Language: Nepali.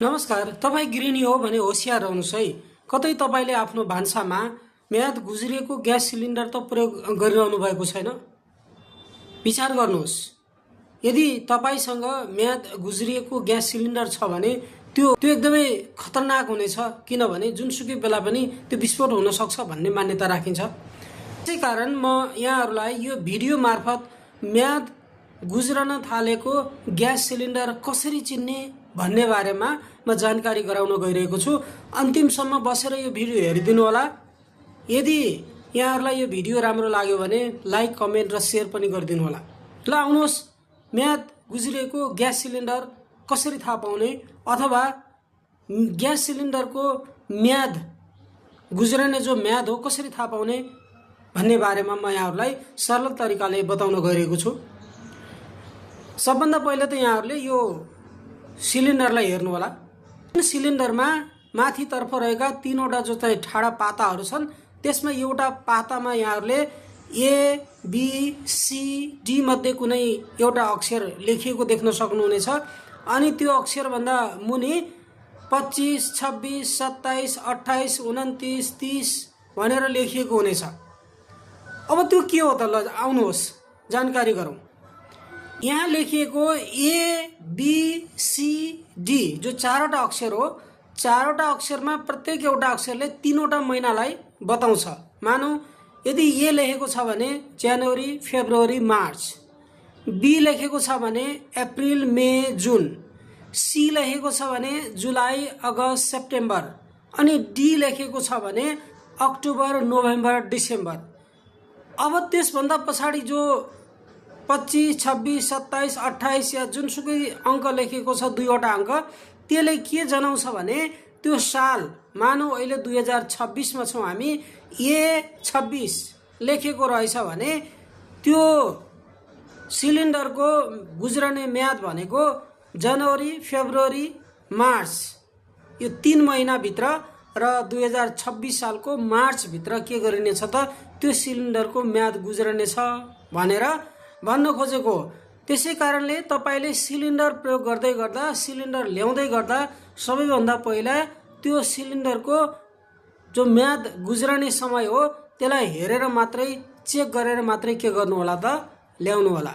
नमस्कार, तपाईँ गृहिणी हो भने होशियार रहनुहोस् है। कतै तपाईँले आफ्नो भान्सामा म्याद गुज्रिएको ग्यास सिलिन्डर त प्रयोग गरिरहनु भएको छैन। विचार गर्नुहोस्, यदि तपाईँसँग म्याद गुज्रिएको ग्यास सिलिन्डर छ भने त्यो एकदमै खतरनाक हुनेछ, किनभने जुनसुकै बेला पनि त्यो विस्फोट हुन सक्छ भन्ने मान्यता राखिन्छ। त्यसै कारण म यहाँहरूलाई यो भिडियो मार्फत म्याद गुज्रन थालेको ग्यास सिलिन्डर कसरी चिन्ने भन्ने बारेमा म जानकारी गराउन गइरहेको छु। अन्तिमसम्म बसेर यो भिडियो हेरिदिनु होला। यदि यहाँहरूलाई यो भिडियो राम्रो लाग्यो भने लाइक, कमेन्ट र सेयर पनि गरिदिनु होला। ल आउनुहोस्, म्याद गुज्रिएको ग्यास सिलिन्डर कसरी थाहा पाउने अथवा ग्यास सिलिन्डरको म्याद गुज्रने जो म्याद हो कसरी थाहा पाउने भन्ने बारेमा म यहाँहरूलाई सरल तरिकाले बताउन गइरहेको छु। सबभन्दा पहिले त यहाँहरूले यो सिलिन्डरलाई हेर्नु होला। सिलिन्डरमा माथितर्फ रहेका तीनवटा जो चाहिँ ठाडा पाताहरू छन्, त्यसमा एउटा पातामा यहाँहरूले ए, बी, सी, डी मध्ये कुनै एउटा अक्षर लेखिएको देख्न सक्नुहुनेछ। अनि त्यो अक्षरभन्दा मुनि 25, 26, 27, 28, 29, 30 भनेर लेखिएको हुनेछ। अब त्यो के हो त? ल आउनुहोस् जानकारी गरौँ। यहाँ लेखिएको ए, बी, सी, डी जो चारवटा अक्षर हो, चारवटा अक्षरमा प्रत्येक एउटा अक्षरले तीनवटा महिनालाई बताउँछ। मानौ यदि ए लेखेको छ भने जनवरी, फेब्रुअरी, मार्च, बी लेखेको छ भने अप्रिल, मे, जुन, सी लेखेको छ भने जुलाई, अगस्त, सेप्टेम्बर, अनि डी लेखेको छ भने अक्टोबर, नोभेम्बर, डिसेम्बर। अब त्यसभन्दा पछाडि जो 25, 26, 27, 28 या जुनसुकै अङ्क लेखेको छ, दुईवटा अङ्क, त्यसले के जनाउँछ भने त्यो साल, मानौ अहिले 2026 मा छौँ हामी, ए 26 लेखेको रहेछ भने त्यो सिलिन्डरको गुज्रने म्याद भनेको जनवरी, फेब्रुअरी, मार्च, यो 3 महिनाभित्र र 2026 सालको मार्चभित्र के गरिनेछ त त्यो सिलिन्डरको म्याद गुज्रनेछ भनेर भन्न खोजेको। त्यसै कारणले तपाईँले सिलिन्डर प्रयोग गर्दै गर्दा, सिलिन्डर ल्याउँदै गर्दा सबैभन्दा पहिला त्यो सिलिन्डरको जो म्याद गुज्रने समय हो त्यसलाई हेरेर मात्रै, चेक गरेर मात्रै के गर्नु होला त ल्याउनु होला।